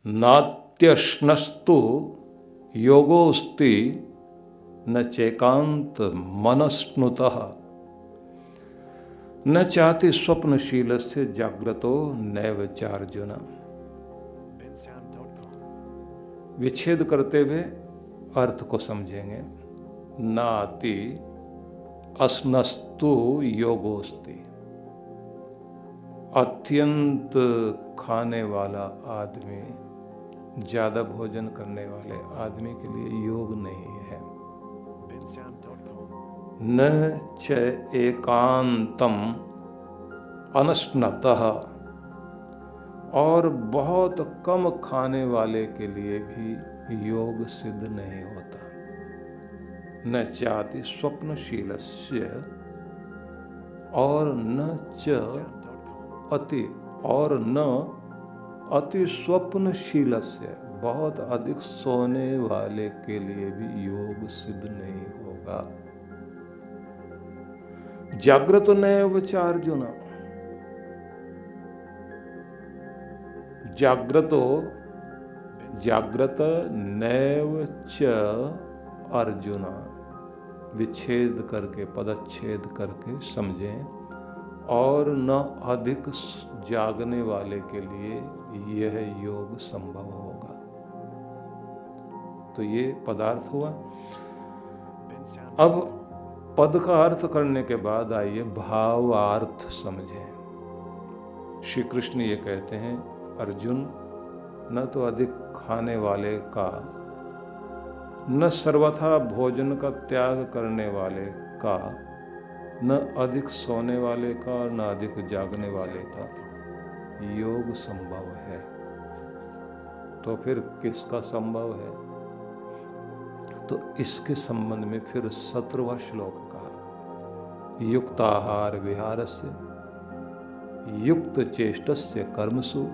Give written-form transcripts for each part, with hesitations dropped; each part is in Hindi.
नात्यश्नस्तु योगोस्ति न चैकांत मनस्नुतः न चाति स्वप्नशीलस्य जाग्रतो नैव चार्जुन। विच्छेद करते हुए अर्थ को समझेंगे। नाति अस्नस्तु योगोस्ति, अत्यंत खाने वाला आदमी, ज्यादा भोजन करने वाले आदमी के लिए योग नहीं है। न च एकांतम अनश्नतः, और बहुत कम खाने वाले के लिए भी योग सिद्ध नहीं होता। न चाति स्वप्नशीलस्य, और न च अति, और न अति स्वप्नशीलस्य, बहुत अधिक सोने वाले के लिए भी योग सिद्ध नहीं होगा। जागृत नैव च अर्जुन, जागृत नैव च अर्जुन, विच्छेद करके पदच्छेद करके समझें। और न अधिक जागने वाले के लिए यह योग संभव होगा। तो ये पदार्थ हुआ। अब पद का अर्थ करने के बाद आइए भावार्थ समझें। श्री कृष्ण ये कहते हैं, अर्जुन न तो अधिक खाने वाले का, न सर्वथा भोजन का त्याग करने वाले का, न अधिक सोने वाले का, और न अधिक जागने वाले का योग संभव है। तो फिर किसका संभव है? तो इसके संबंध में फिर 17वां श्लोक कहा, युक्ताहार विहारस्य युक्त चेष्टस्य कर्मसु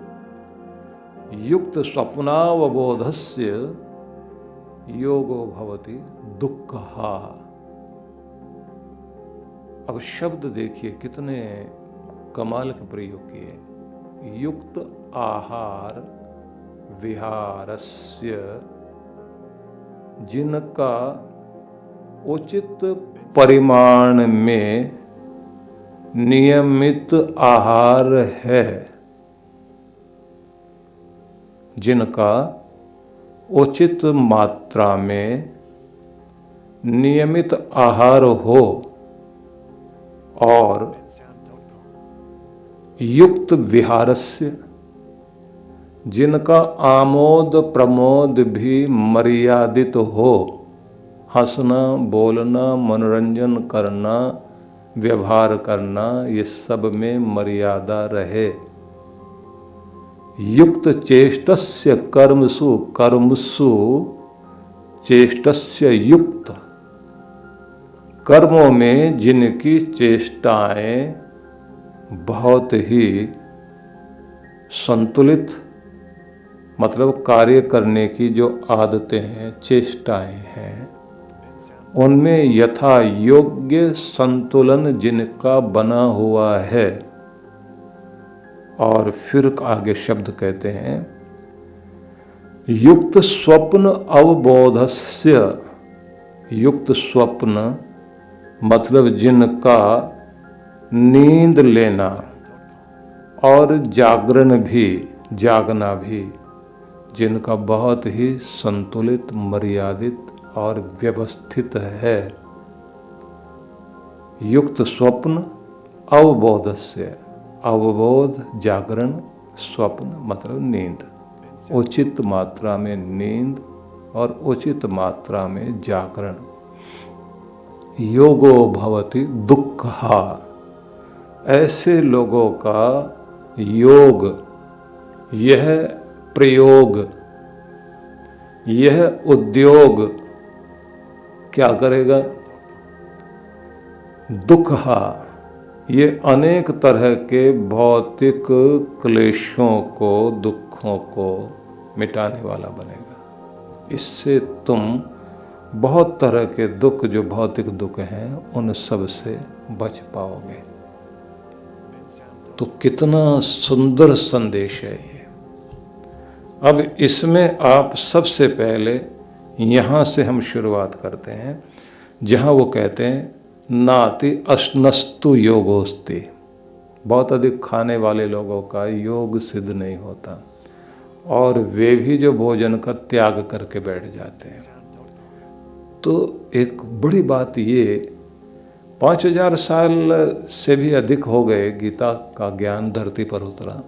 युक्त स्वप्नावबोधस्य योगो भवति दुःखः। अब शब्द देखिए कितने कमाल के प्रयोग किए। युक्त आहार विहारस्य, जिनका उचित परिमाण में नियमित आहार है, जिनका उचित मात्रा में नियमित आहार हो, और युक्त विहारस्य, जिनका आमोद प्रमोद भी मर्यादित हो, हंसना बोलना मनोरंजन करना व्यवहार करना ये सब में मर्यादा रहे। युक्त चेष्टस्य कर्मसु, कर्मसु चेष्टस्य युक्त, कर्मों में जिनकी चेष्टाएं बहुत ही संतुलित, मतलब कार्य करने की जो आदतें हैं, चेष्टाएं हैं, उनमें यथा योग्य संतुलन जिनका बना हुआ है। और फिर आगे शब्द कहते हैं, युक्त स्वप्न अवबोधस्य, युक्त स्वप्न मतलब जिनका नींद लेना और जागरण भी, जागना भी, जिनका बहुत ही संतुलित मर्यादित और व्यवस्थित है। युक्त स्वप्न अवबोधस्य, अवबोध जागरण, स्वप्न मतलब नींद, उचित मात्रा में नींद और उचित मात्रा में जागरण। योगो भवति दुःखः, ऐसे लोगों का योग, यह प्रयोग, यह उद्योग क्या करेगा? दुःखः, ये अनेक तरह के भौतिक क्लेशों को, दुखों को मिटाने वाला बनेगा। इससे तुम बहुत तरह के दुख, जो भौतिक दुख हैं, उन सब से बच पाओगे। तो कितना सुंदर संदेश है ये। अब इसमें आप सबसे पहले यहाँ से हम शुरुआत करते हैं जहाँ वो कहते हैं नाति अश्नस्तु योगोस्ति। बहुत अधिक खाने वाले लोगों का योग सिद्ध नहीं होता और वे भी जो भोजन का त्याग करके बैठ जाते हैं। तो एक बड़ी बात ये 5000 साल से भी अधिक हो गए गीता का ज्ञान धरती पर उतरा।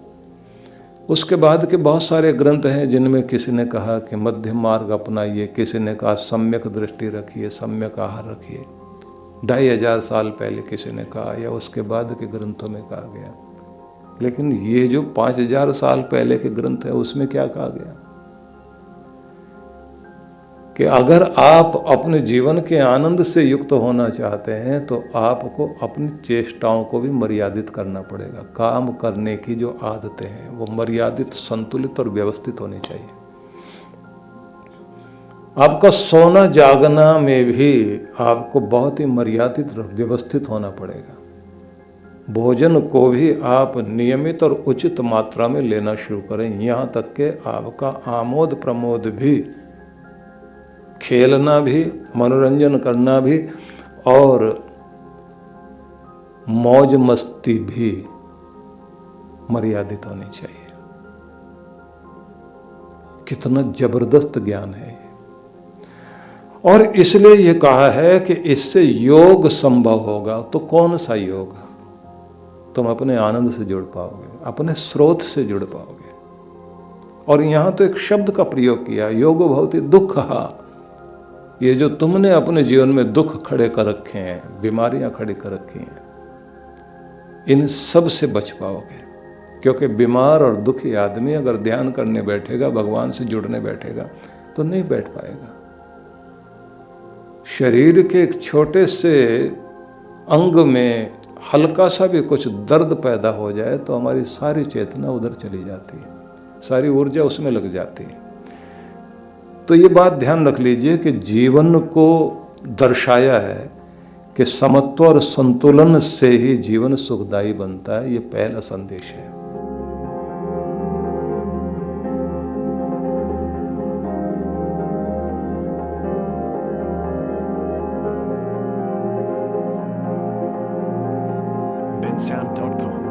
उसके बाद के बहुत सारे ग्रंथ हैं जिनमें किसी ने कहा कि मध्यम मार्ग अपनाइए, किसी ने कहा सम्यक दृष्टि रखिए, सम्यक आहार रखिए। 2500 साल पहले किसी ने कहा या उसके बाद के ग्रंथों में कहा गया। लेकिन ये जो 5000 साल पहले के ग्रंथ है उसमें क्या कहा गया कि अगर आप अपने जीवन के आनंद से युक्त होना चाहते हैं तो आपको अपनी चेष्टाओं को भी मर्यादित करना पड़ेगा। काम करने की जो आदतें हैं वो मर्यादित, संतुलित और व्यवस्थित होनी चाहिए। आपका सोना जागना में भी आपको बहुत ही मर्यादित और व्यवस्थित होना पड़ेगा। भोजन को भी आप नियमित और उचित मात्रा में लेना शुरू करें, यहाँ तक कि आपका आमोद प्रमोद भी, खेलना भी, मनोरंजन करना भी और मौज मस्ती भी मर्यादित होनी चाहिए। कितना जबरदस्त ज्ञान है ये। और इसलिए ये कहा है कि इससे योग संभव होगा। तो कौन सा योग? तुम अपने आनंद से जुड़ पाओगे, अपने स्रोत से जुड़ पाओगे। और यहाँ तो एक शब्द का प्रयोग किया, योग भवति दुःखः। ये जो तुमने अपने जीवन में दुख खड़े कर रखे हैं, बीमारियां खड़ी कर रखी हैं, इन सब से बच पाओगे। क्योंकि बीमार और दुखी आदमी अगर ध्यान करने बैठेगा, भगवान से जुड़ने बैठेगा, तो नहीं बैठ पाएगा। शरीर के एक छोटे से अंग में हल्का सा भी कुछ दर्द पैदा हो जाए तो हमारी सारी चेतना उधर चली जाती है, सारी ऊर्जा उसमें लग जाती है। तो ये बात ध्यान रख लीजिए कि जीवन को दर्शाया है कि समत्व और संतुलन से ही जीवन सुखदायी बनता है। ये पहला संदेश है। bensound.com